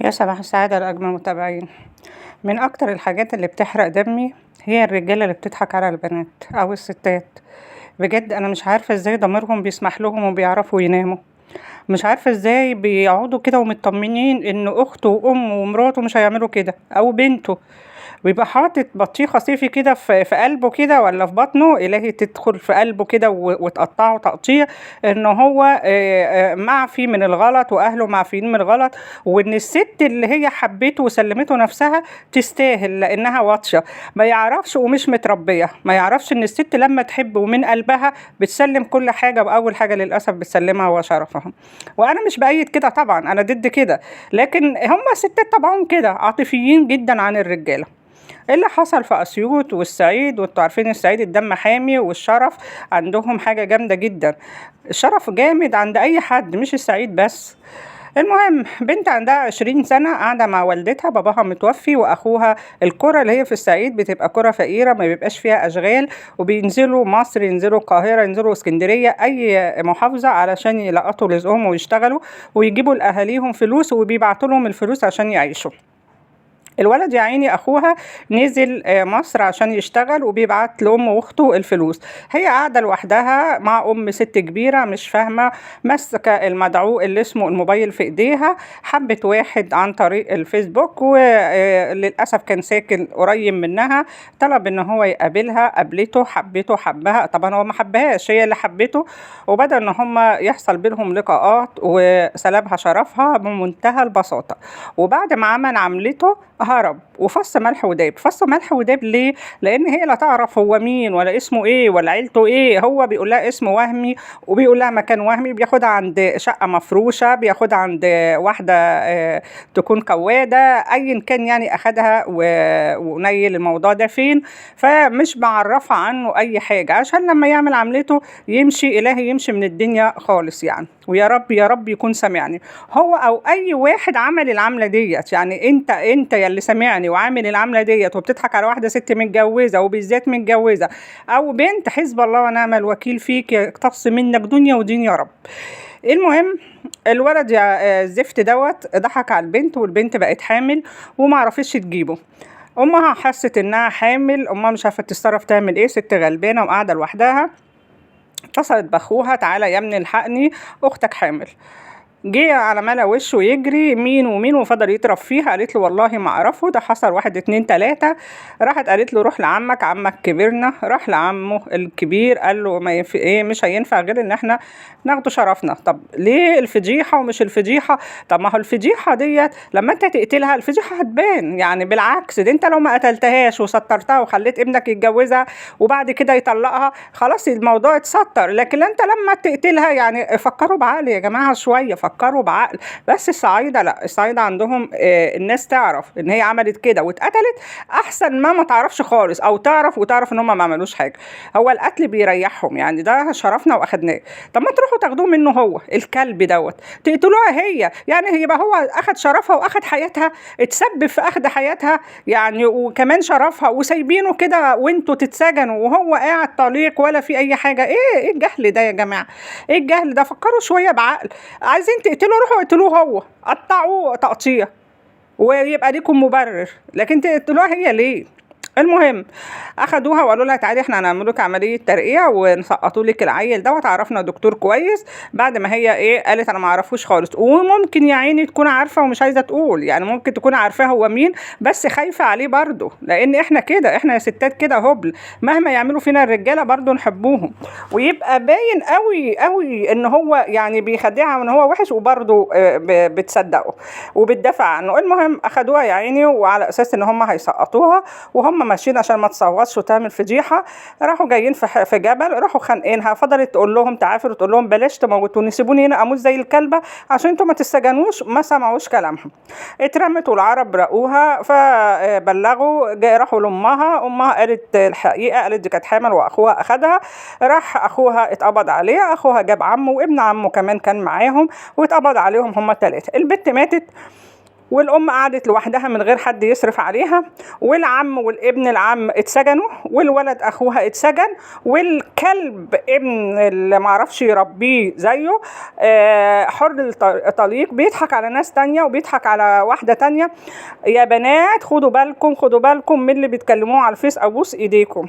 يا صباح السعادة لأجمل متابعين. من أكتر الحاجات اللي بتحرق دمي هي الرجالة اللي بتضحك على البنات أو الستات. بجد أنا مش عارفة ازاي ضميرهم بيسمح لهم وبيعرفوا يناموا. مش عارفة ازاي بيقعدوا كده ومطمنين إن أخته وأمه ومراته مش هيعملوا كده أو بنته، ويبقى حاطط بطيخة صيفي كده في قلبه كده ولا في بطنه، إلهي تدخل في قلبه كده وتقطعه تقطيع إن هو معفي من الغلط وأهله معفيين من الغلط، وإن الست اللي هي حبته وسلمته نفسها تستاهل لأنها واطية. ما يعرفش ومش متربية، ما يعرفش إن الست لما تحب ومن قلبها بتسلم كل حاجة، وأول حاجة للأسف بتسلمها هو شرفها. وأنا مش بأيد كده طبعا، أنا ضد كده، لكن هم الستات طبعا كده عاطفيين جدا عن الرجالة. إيه اللي حصل في اسيوط والصعيد؟ وانتوا عارفين الصعيد الدم حامي والشرف عندهم حاجة جامدة جدا. الشرف جامد عند اي حد مش الصعيد بس. المهم بنت عندها 20 سنة قاعدة مع والدتها، باباها متوفي وأخوها. القرى اللي هي في الصعيد بتبقى قرى فقيرة ما بيبقاش فيها أشغال، وبينزلوا مصر، ينزلوا القاهرة، ينزلوا اسكندرية، أي محافظة علشان يلقطوا رزقهم ويشتغلوا ويجيبوا لأهاليهم فلوس وبيبعتوا لهم الفلوس عشان يعيشوا. الولد يا عيني اخوها نزل مصر عشان يشتغل وبيبعت لامه واخته الفلوس. هي قاعده لوحدها مع ست كبيره مش فاهمه، ماسكه المدعو اللي اسمه الموبايل في ايديها. حبت واحد عن طريق الفيسبوك وللاسف كان ساكن قريب منها، طلب ان هو يقابلها، قابلته، حبته، حبها. طبعا هو ما حبهاش، هي اللي حبته. وبدأ ان هم يحصل بينهم لقاءات وسلبها شرفها بمنتهى البساطه. وبعد ما عمل عملته هرب وفص ملح وداب. فص ملح وداب ليه؟ لان هي لا تعرف هو مين ولا اسمه ايه ولا عيلته ايه. هو بيقول لها اسمه وهمي وبيقول لها مكان وهمي، بياخدها عند شقة مفروشة، بياخدها عند واحدة تكون قوادة، ايا كان يعني اخدها ونيل الموضوع ده فين. فمش معرفة عنه اي حاجة عشان لما يعمل عملته يمشي، الهي يمشي من الدنيا خالص يعني. ويا رب يا رب يكون سامعني هو او اي واحد عمل العملة ديت. يعني انت يا اللي سامعني وعامل العملة ديت وبتضحك على واحدة ست متجوزة وبالذات متجوزة او بنت، حسب الله ونعم الوكيل فيك، يقتص منك دنيا ودين يا رب. المهم الولد يا الزفت دوت ضحك على البنت، والبنت بقت حامل وما عرفتش تجيبه. امها حست انها حامل، امها مش عارفه تتصرف تعمل ايه، ست غلبانه وقاعده لوحدها. اتصلت باخوها، تعالى يا ابني الحقني اختك حامل. جه على ملا وشه يجري مين ومين وفضل يضرب فيها. قالت له والله ما اعرفه، ده حصل واحد اتنين تلاتة. راحت قالت له روح لعمك، عمك كبرنا. راح لعمه الكبير قال له ما ينفع ايه، مش هينفع غير ان احنا ناخده شرفنا. طب ليه الفضيحة ومش الفضيحة؟ طب ما هو الفضيحة ديت لما انت تقتلها الفضيحة هتبان، يعني بالعكس ده انت لو ما قتلتهاش وسترتها وخليت ابنك يتجوزها وبعد كده يطلقها خلاص الموضوع اتستر. لكن انت لما تقتلها، يعني فكروا بعقل يا جماعة شوية، فكروا بعقل. بس الصعايدة لا، الصعايدة عندهم الناس تعرف ان هي عملت كده واتقتلت احسن ما تعرفش خالص، او تعرف وتعرف ان هم ما عملوش حاجة. هو القتل بيريحهم، يعني ده شرفنا واخدناه. طب ما تروحوا تاخدوه منه هو الكلب دوت، تقتلوها هي، يعني يبقى هو اخد شرفها واخد حياتها، اتسبب في اخد حياتها يعني وكمان شرفها، وسايبينه كده وانتوا تتسجنوا وهو قاعد طليق ولا في اي حاجة. ايه الجهل ده يا جماعة؟ ايه الجهل ده؟ فكروا شوية بعقل. عايزين تقتلوا روحوا اقتلوه هو، قطعوه تقطيع ويبقى ليكم مبرر، لكن تقتلوها هي ليه؟ المهم اخدوها وقالوا لها تعالي احنا هنعمل لك عمليه ترقيع ونسقطوا لك العيل ده، وتعرفنا دكتور كويس. بعد ما هي قالت انا ما اعرفوش خالص. وممكن يا عيني تكون عارفه ومش عايزه تقول، يعني ممكن تكون عارفاه هو مين بس خايفه عليه برضه، لان احنا كده، احنا يا ستات كده هبل، مهما يعملوا فينا الرجاله برضه نحبوهم. ويبقى باين قوي قوي ان هو يعني بيخدعها وان هو وحش، وبرضه بتصدقه وبتدافع عنه. المهم اخدوها يا عيني وعلى اساس ان هم هيسقطوها، وهم ماشيين عشان ما تصوتش وتعمل فضيحه، راحوا جايين في جبل، راحوا خانقينها. فضلت تقول لهم تعافر، تقول لهم بلاش تموتوني، سيبوني هنا اموت زي الكلبه عشان انتوا ما تسجنوش. ما سمعوش كلامها، اترمت والعرب رقوها. فبلغوا، راحوا لامها، امها قالت الحقيقه، قالت دي كانت حامل واخوها اخدها. راح اخوها اتقبض عليه، اخوها جاب عمه وابن عمه كمان كان معاهم واتقبض عليهم هم الثلاثه. البت ماتت والام قعدت لوحدها من غير حد يصرف عليها، والعم والابن العم اتسجنوا، والولد اخوها اتسجن، والكلب ابن اللي معرفش يربيه زيه حر الطليق بيضحك على ناس تانية وبيضحك على واحدة تانية. يا بنات خدوا بالكم، خدوا بالكم من اللي بيتكلموه على الفيس، ابوس ايديكم.